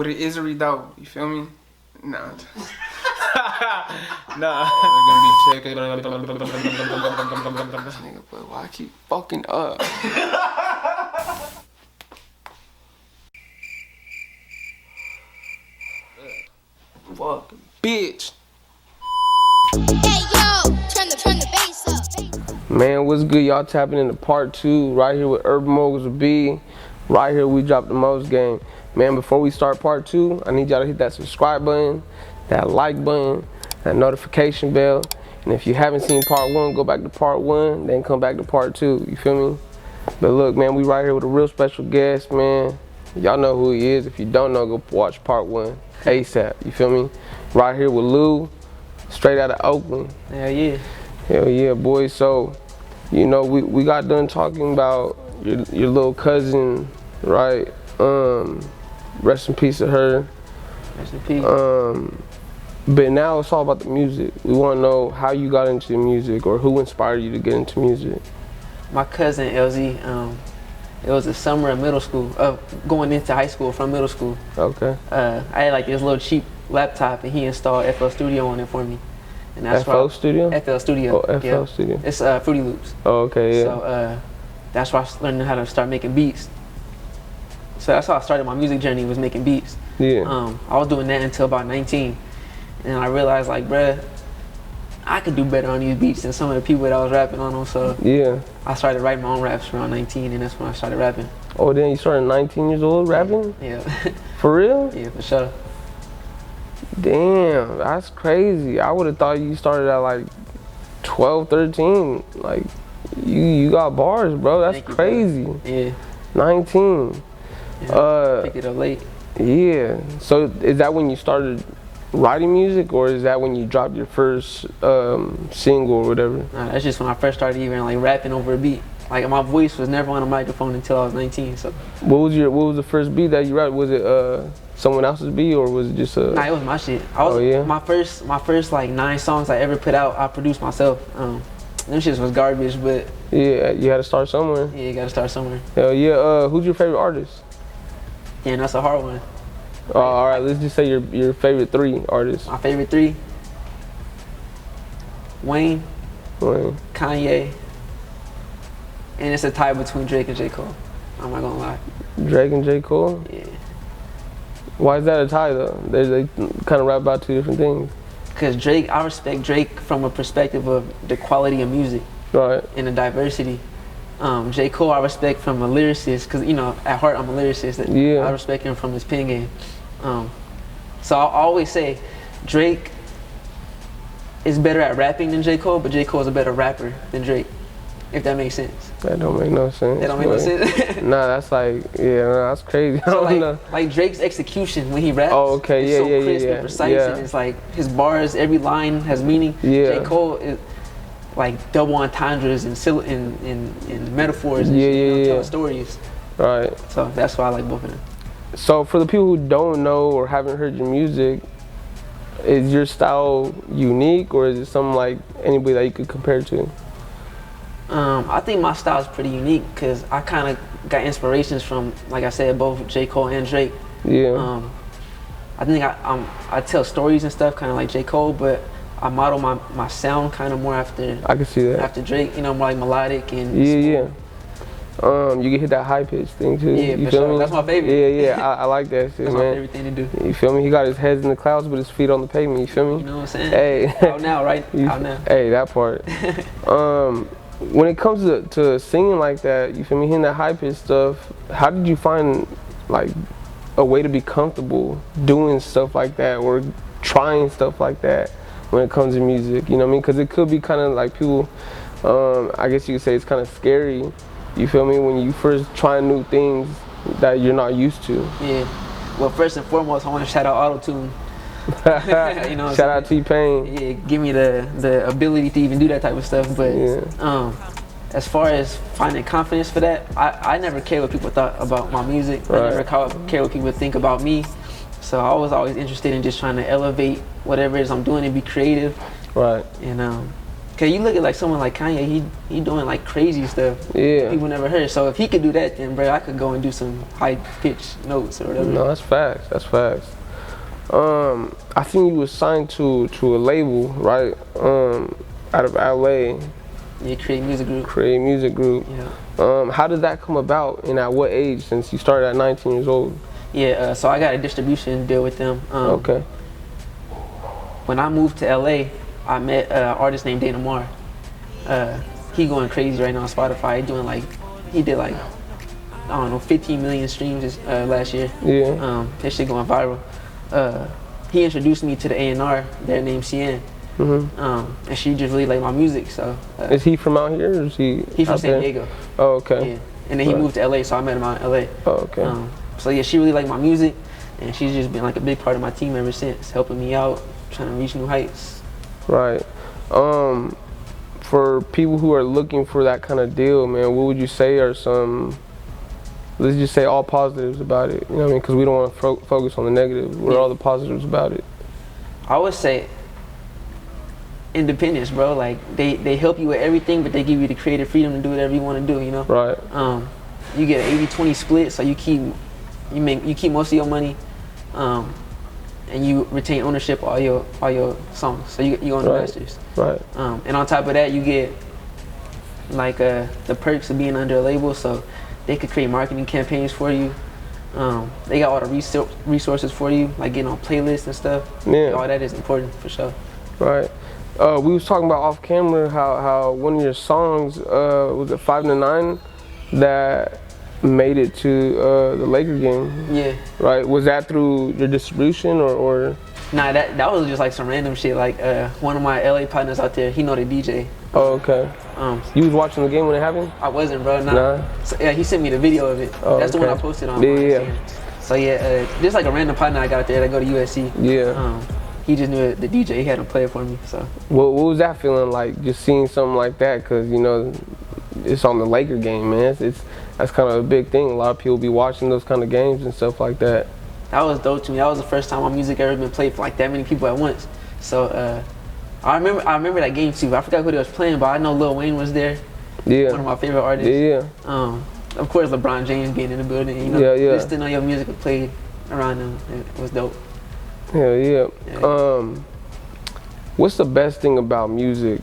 with an Isery though. You feel me? Nah. Nah. They're gonna be checking. Nigga, but why I keep fucking up? Fuck, bitch. Hey yo, turn the bass up. Man, what's good? Y'all tapping into part 2 right here with Urban Moguls B. Right here we dropped the most game. Man, before we start part 2, I need y'all to hit that subscribe button, that like button, that notification bell. And if you haven't seen part 1, go back to part 1, then come back to part 2. You feel me? But look, man, we right here with a real special guest, man. Y'all know who he is. If you don't know, go watch part 1 ASAP. You feel me? Right here with Lou, straight out of Oakland. Hell yeah. Hell yeah, boy. So, you know, we got done talking about your little cousin, right? Rest in peace to her. Rest in peace. But now it's all about the music. We want to know how you got into the music or who inspired you to get into music. My cousin LZ, it was the summer of middle school, going into high school from middle school. Okay. I had like this little cheap laptop and he installed FL Studio on it for me. And that's FL Studio? FL Studio. Oh, FL Studio. It's Fruity Loops. Oh, okay, yeah. So that's why I learned how to start making beats. So that's how I started my music journey, was making beats. Yeah. I was doing that until about 19. And I realized, like, bruh, I could do better on these beats than some of the people that I was rapping on them. So yeah. I started writing my own raps around 19, and that's when I started rapping. Oh, then you started 19 years old rapping? Yeah. For real? Yeah, for sure. Damn, that's crazy. I would have thought you started at like 12, 13. Like, you got bars, bro. That's Thank you, crazy. bro. Yeah. 19. Yeah, picked it up late. Yeah. So is that when you started writing music, or is that when you dropped your first single or whatever? Nah, that's just when I first started even like rapping over a beat. Like my voice was never on a microphone until I was 19. So. What was the first beat that you rapped? Was it someone else's beat, or was it just a? Nah, it was my shit. My first like 9 songs I ever put out, I produced myself. Them shits was garbage, but yeah, you had to start somewhere. Yeah, you gotta start somewhere. Hell yeah. Who's your favorite artist? Yeah, that's a hard one. All right, let's just say your favorite 3 artists. My favorite 3: Wayne, Kanye, and it's a tie between Drake and J. Cole. I'm not gonna lie. Drake and J. Cole? Yeah. Why is that a tie though? They kind of rap about 2 different things. Cause Drake, I respect Drake from a perspective of the quality of music, right, and the diversity. J. Cole, I respect from a lyricist, cause you know at heart I'm a lyricist. Yeah. I respect him from his pen game. So I always say Drake is better at rapping than J. Cole, but J. Cole is a better rapper than Drake. If that makes sense. That don't make no sense. That don't make no sense. Nah, that's like, that's crazy. So like Drake's execution when he raps. Oh, okay, is so crisp and precise, and it's like his bars, every line has meaning. Yeah. J. Cole is like double entendres and metaphors and telling stories. Right. So that's why I like both of them. So for the people who don't know or haven't heard your music, is your style unique, or is it something like anybody that you could compare to? I think my style is pretty unique because I kind of got inspirations from, like I said, both J. Cole and Drake. Yeah. I think I tell stories and stuff kind of like J. Cole, but I model my sound kind of more after. I can see that. After Drake, more like melodic and. Yeah. You can hit that high pitch thing too. Yeah, you for feel sure. me? That's my favorite. Yeah. I like that shit, That's man. my favorite thing to do. You feel me? He got his head in the clouds, but his feet on the pavement. You feel me? You know what I'm saying? Hey. Out now, right? Out now. Hey, that part. When it comes to singing like that, you feel me, hitting that high pitch stuff, how did you find like a way to be comfortable doing stuff like that or trying stuff like that when it comes to music? You know what I mean? Because it could be kind of like people, I guess you could say it's kind of scary, you feel me, when you first try new things that you're not used to. Yeah. Well, first and foremost, I want to shout out Auto-Tune. Shout out T-Pain. Yeah, give me the ability to even do that type of stuff. But as far as finding confidence for that, I never cared what people thought about my music. Right. I never cared what people think about me. So I was always interested in just trying to elevate whatever it is I'm doing and be creative. Right. And Cause you look at like someone like Kanye, he doing like crazy stuff. Yeah. People never heard. So if he could do that, then bro, I could go and do some high pitch notes or whatever. No, that's facts. That's facts. I think you was signed to a label, right? Out of LA. Yeah, create music group. Create music group. Yeah. How did that come about, and at what age? Since you started at 19 years old. Yeah. So I got a distribution deal with them. Okay. When I moved to LA, I met an artist named Dana Mar. He going crazy right now on Spotify. He did like, I don't know, 15 million streams last year. Yeah. That shit going viral. He introduced me to the A&R there named Cien. And she just really liked my music. So is he from out here, or is he? He's from out San there? Diego. Oh, okay. Yeah. And then he moved to LA, so I met him out in LA. Oh, okay. So yeah, she really liked my music, and she's just been like a big part of my team ever since, helping me out, trying to reach new heights. Right. For people who are looking for that kind of deal, man, what would you say are some, let's just say all positives about it? You know what I mean? Because we don't want to focus on the negative. What are all the positives about it? I would say independence, bro. Like they help you with everything, but they give you the creative freedom to do whatever you want to do. You know. Right. You get an 80-20 split, so you keep most of your money, and you retain ownership of all your songs. So you own the masters. Right. And on top of that, you get like the perks of being under a label, so they could create marketing campaigns for you. They got all the resources for you, like getting on playlists and stuff. Yeah. All that is important for sure. Right. We was talking about off camera how one of your songs was it 5 to 9 that made it to the Laker game. Yeah. Right. Was that through your distribution or? Nah, that was just like some random shit. Like one of my LA partners out there, he know the DJ. Oh, okay. You was watching the game when it happened? I wasn't, bro. Nah. So, yeah, he sent me the video of it. Oh, that's the one I okay. posted on. Yeah. So yeah, just like a random partner I got out there that go to USC. Yeah. He just knew the DJ. He had him play it for me. So. What was that feeling like? Just seeing something like that, cause you know, it's on the Laker game, man. That's kind of a big thing. A lot of people be watching those kind of games and stuff like that. That was dope to me. That was the first time my music ever been played for like that many people at once. So I remember that game too. I forgot who they was playing, but I know Lil Wayne was there. Yeah. One of my favorite artists. Yeah. Of course, LeBron James being in the building. You know, Yeah. just to know your music was played around them, it was dope. Hell yeah. What's the best thing about music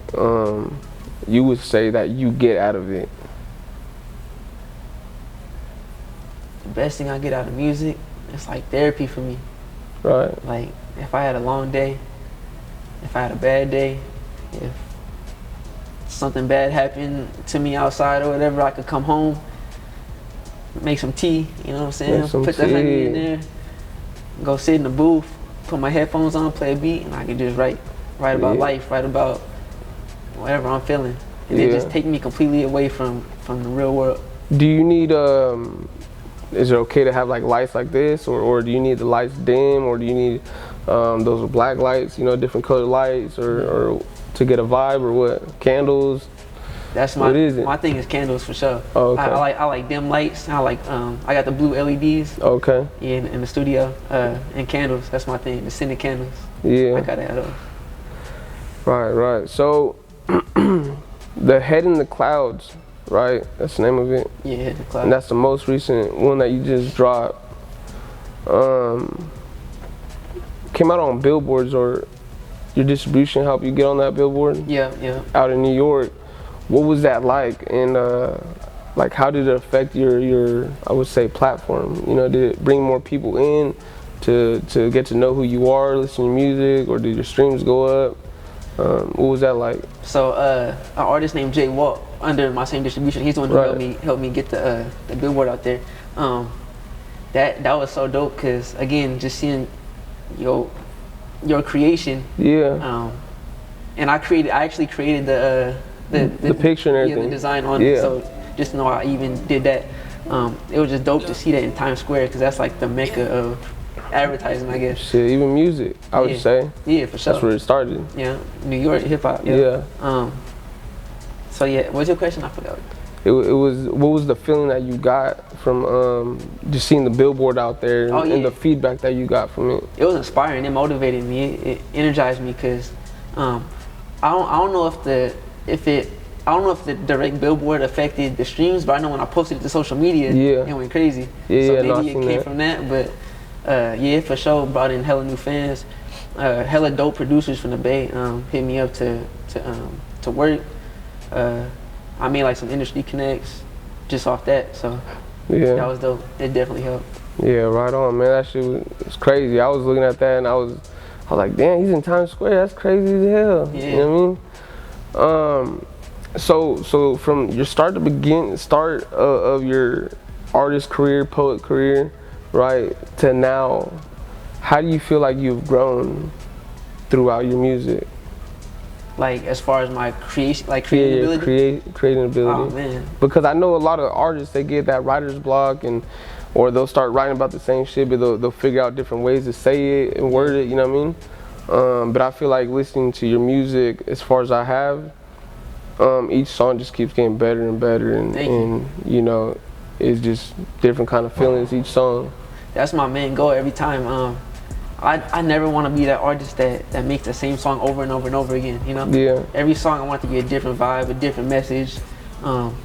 you would say that you get out of it? The best thing I get out of music, it's like therapy for me. Right. Like if I had a long day, if I had a bad day, if something bad happened to me outside or whatever, I could come home, make some tea, you know what I'm saying? Put the honey in there, go sit in the booth, put my headphones on, play a beat, and I can just write about life, write about whatever I'm feeling. And it just take me completely away from the real world. Do you need is it okay to have like lights like this, or do you need the lights dim, or do you need those black lights, you know, different colored lights, or to get a vibe, or what? Candles? That's what is it? My thing is candles for sure. Oh, okay. I like dim lights. I like I got the blue LEDs. Okay. Yeah, in the studio, and candles. That's my thing. The scented candles. Yeah. I gotta have those. Right. So the Head in the Clouds, right? That's the name of it. Yeah, Head in the Clouds. And that's the most recent one that you just dropped. Came out on Billboards, or your distribution helped you get on that billboard? Yeah. Out in New York. What was that like? And like, how did it affect your I would say platform? You know, did it bring more people in to get to know who you are, listen to music, or did your streams go up? What was that like? So an artist named Jay Walt, under my same distribution, he's the one who helped me get the billboard out there. That was so dope, because again, just seeing your creation. Yeah. And I actually created the picture and everything. Yeah, the design on it. So just to know I even did that. It was just dope to see that in Times Square, because that's like the mecca of advertising, I guess. Shit, even music, I would say. Yeah, for sure. That's where it started. Yeah, New York hip hop. Yeah. So yeah, what's your question? I forgot. It was, what was the feeling that you got from just seeing the billboard out there, and the feedback that you got from it? It was inspiring. It motivated me. It energized me, because I don't know I don't know if the direct billboard affected the streams, but I know when I posted it to social media, Yeah. it went crazy. Yeah, so yeah, no, I maybe it seen came that. from that, but yeah, for sure brought in hella new fans. Hella dope producers from the Bay hit me up to work. I made like some industry connects just off that, so Yeah. that was dope. It definitely helped. Yeah, right on, man. That shit was crazy. I was looking at that and I was like, damn, he's in Times Square. That's crazy as hell. Yeah. You know what I mean? So from your start of your artist career, poet career, right, to now, how do you feel like you've grown throughout your music? Like as far as my creation, like Yeah, creating ability. creating ability. Oh man. Because I know a lot of artists, they get that writer's block or they'll start writing about the same shit, but they'll figure out different ways to say it and word it, you know what I mean? But I feel like listening to your music, as far as I have, each song just keeps getting better and better, and you know, it's just different kind of feelings each song. That's my main goal every time. I never want to be that artist that makes the same song over and over and over again, you know? Yeah. Every song I want to be a different vibe, a different message,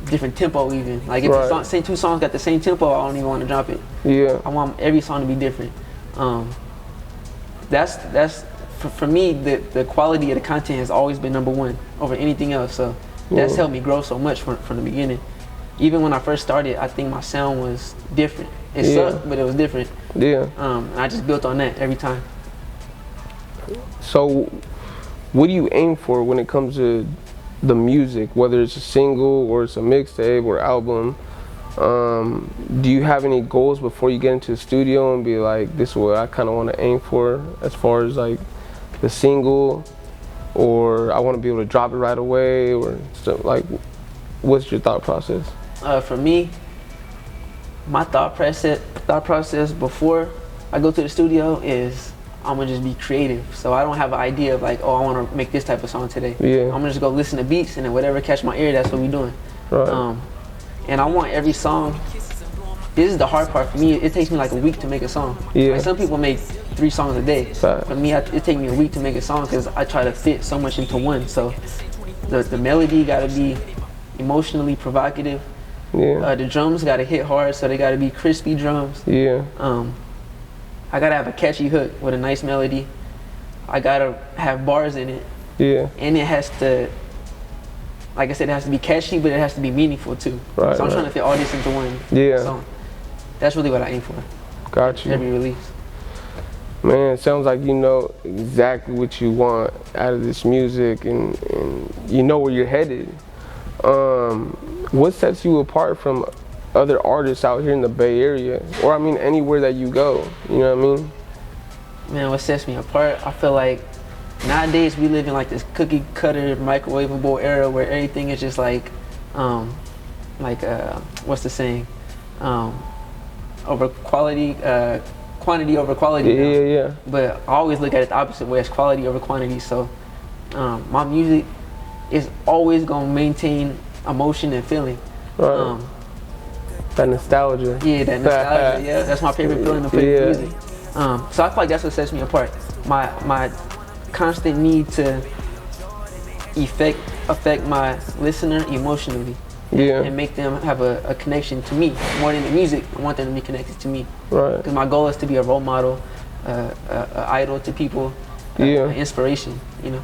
different tempo even. Like if the same two songs got the same tempo, I don't even want to drop it. Yeah. I want every song to be different. That's for me, the quality of the content has always been number one over anything else. So that's helped me grow so much from the beginning. Even when I first started, I think my sound was different. It sucked, but it was different. Yeah. And I just built on that every time. So, what do you aim for when it comes to the music, whether it's a single or it's a mixtape or album? Do you have any goals before you get into the studio and be like, this is what I kind of want to aim for as far as like the single, or I want to be able to drop it right away, or stuff like, what's your thought process? For me, my thought process before I go to the studio is I'm gonna just be creative. So I don't have an idea of like, oh, I want to make this type of song today. Yeah. I'm gonna just go listen to beats, and then whatever catch my ear, that's what we doing. Right. And I want every song. This is the hard part for me. It takes me like a week to make a song. Yeah. Like some people make 3 songs a day. Fact. For me, it takes me a week to make a song because I try to fit so much into one. So the melody gotta be emotionally provocative. Yeah. The drums gotta hit hard, so they gotta be crispy drums. Yeah. I gotta have a catchy hook with a nice melody. I gotta have bars in it. Yeah. And it has to, like I said, it has to be catchy, but it has to be meaningful too. Right, So I'm right. trying to fit all this into one song. That's really what I aim for. Got you. Every release. Man, it sounds like you know exactly what you want out of this music, and you know where you're headed. What sets you apart from other artists out here in the Bay Area, or I mean anywhere that you go? You know what I mean? Man, what sets me apart? I feel like nowadays we live in like this cookie cutter, microwavable era where everything is just like what's the saying? Over quality, quantity over quality. Yeah, yeah. But I always look at it the opposite way, it's quality over quantity. So my music is always gonna maintain emotion and feeling. Right. That nostalgia. Yeah, that nostalgia. Yeah, that's my favorite feeling to play music. So I feel like that's what sets me apart. My constant need to affect my listener emotionally. Yeah. And make them have a connection to me more than the music. I want them to be connected to me. Right. Because my goal is to be a role model, an idol to people, Yeah. an inspiration. You know.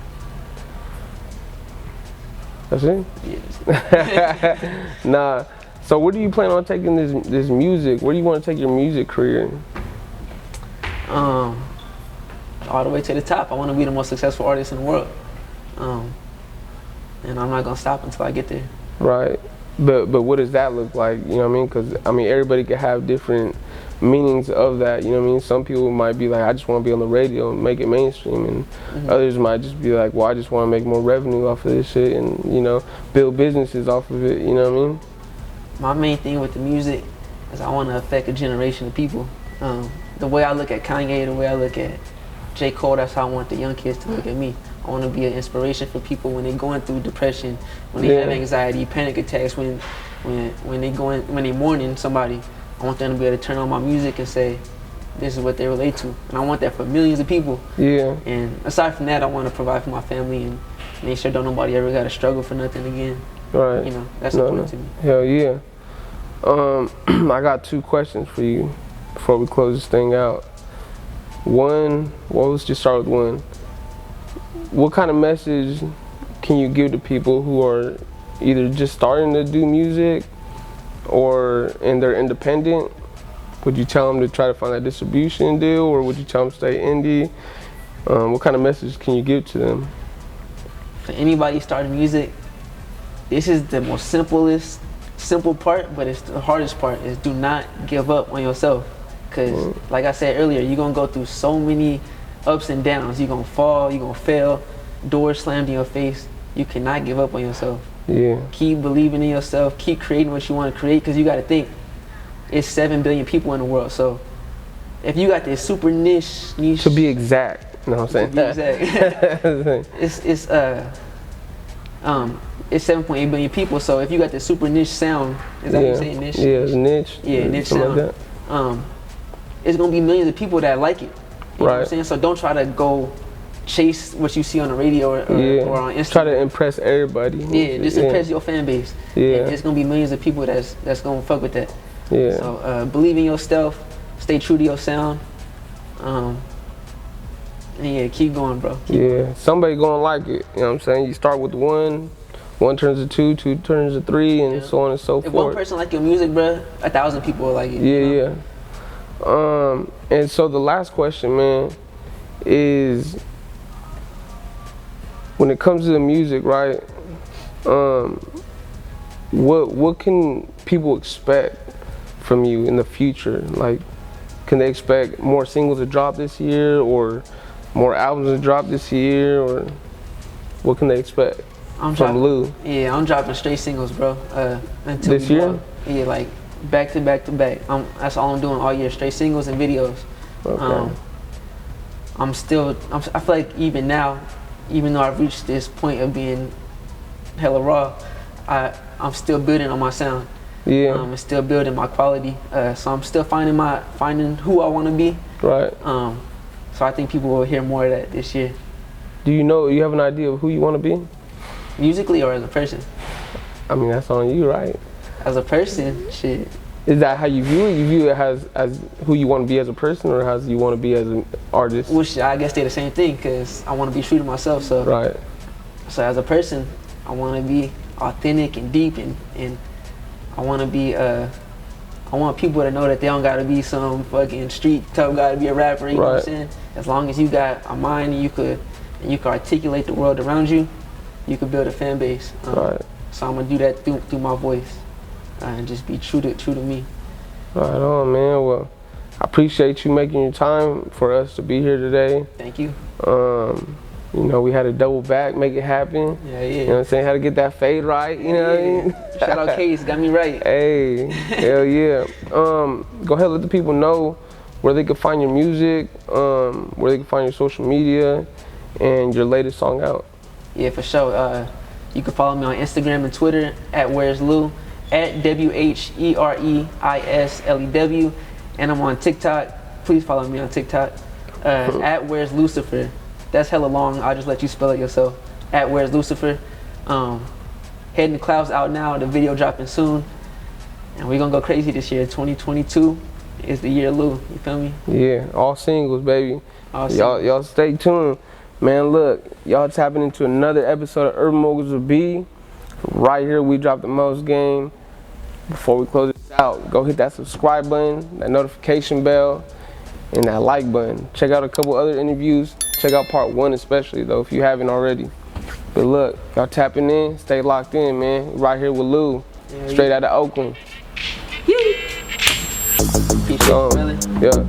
That's it. Yeah. Nah. So where do you plan on taking this music? Where do you want to take your music career? All the way to the top. I want to be the most successful artist in the world. And I'm not gonna stop until I get there. Right. But what does that look like? You know what I mean? Because I mean everybody can have different meanings of that. You know what I mean? Some people might be like, I just want to be on the radio and make it mainstream, and others might just be like, well, I just want to make more revenue off of this shit and build businesses off of it. You know what I mean? My main thing with the music is I want to affect a generation of people. The way I look at Kanye, the way I look at J. Cole, that's how I want the young kids to look at me. I want to be an inspiration for people when they're going through depression, when they have anxiety, panic attacks, when they mourning somebody. I want them to be able to turn on my music and say, this is what they relate to. And I want that for millions of people. Yeah. And aside from that, I want to provide for my family and make sure don't nobody ever gotta struggle for nothing again. Right. You know, that's important to me. Hell yeah. I got 2 questions for you before we close this thing out. One, well, let's just start with one. What kind of message can you give to people who are either just starting to do music and they're independent? Would you tell them to try to find a distribution deal, or would you tell them to stay indie? What kind of message can you give to them? For anybody starting music, this is the most simple part, but it's the hardest part, is do not give up on yourself. Cause like I said earlier, you're gonna go through so many ups and downs. You're gonna fall, you're gonna fail, doors slammed in your face. You cannot give up on yourself. Yeah. Keep believing in yourself, keep creating what you wanna create, cause you gotta think, it's 7 billion people in the world. So if you got this super niche. To be exact, you know what I'm saying? Exactly. It's 7.8 billion people, so if you got this super niche sound, is that what you say, niche? Yeah, it's niche. Yeah, niche sound. Like that. It's gonna be millions of people that like it. You know what I'm saying? So don't try to go chase what you see on the radio or on Instagram. Try to impress everybody. Yeah, just impress your fan base. Yeah. And it's gonna be millions of people that's gonna fuck with that. Yeah. So believe in yourself, stay true to your sound. And yeah, keep going, bro. Somebody gonna like it. You know what I'm saying? You start with one turns to 2, 2 turns to 3, and so on and so forth. If one person like your music, bro, 1,000 people will like it. Yeah. And so the last question, man, is when it comes to the music, right? What can people expect from you in the future? Like, can they expect more singles to drop this year, or more albums to drop this year, or what can they expect from Lew? Yeah, I'm dropping straight singles, bro. Until this year? Yeah, like back to back to back. That's all I'm doing all year, straight singles and videos. Okay. I feel like even now, even though I've reached this point of being hella raw, I'm still building on my sound. Yeah. I'm still building my quality. So I'm still finding who I want to be. Right. So I think people will hear more of that this year. Do you have an idea of who you want to be? Musically or as a person? I mean, that's on you, right? As a person, shit. Is that how you view it? You view it as who you want to be as a person, or how you want to be as an artist? Which I guess they're the same thing, because I want to be true to myself. So right. So as a person, I want to be authentic and deep, and I want to be I want people to know that they don't gotta be some fucking street tough guy to be a rapper. You know what I'm saying? As long as you got a mind and you could articulate the world around you, you could build a fan base. Right. So I'm gonna do that through my voice, and just be true to me. Right on, man. Well, I appreciate you making your time for us to be here today. Thank you. You know, we had to double back, make it happen. Yeah. You know what I'm saying? Had to get that fade right, you know what I mean? Shout out Case, got me right. Hey, hell yeah. Go ahead, let the people know where they can find your music, where they can find your social media, and your latest song out. Yeah, for sure. You can follow me on Instagram and Twitter at Where's Lew, at WHEREISLEW, and I'm on TikTok. Please follow me on TikTok at Where's Lucifer. That's hella long. I'll just let you spell it yourself. At Where's Lucifer. Heading the Clouds out now. The video dropping soon, and we're gonna go crazy this year. 2022 is the year Lew. You feel me? Yeah, all singles, baby. Y'all stay tuned. Man, look, y'all tapping into another episode of Urban Moguls with B. Right here, we drop the most game. Before we close this out, go hit that subscribe button, that notification bell, and that like button. Check out a couple other interviews. Check out part 1 especially, though, if you haven't already. But look, y'all tapping in, stay locked in, man. Right here with Lew, straight out of Oakland. Peace, brother. Yeah.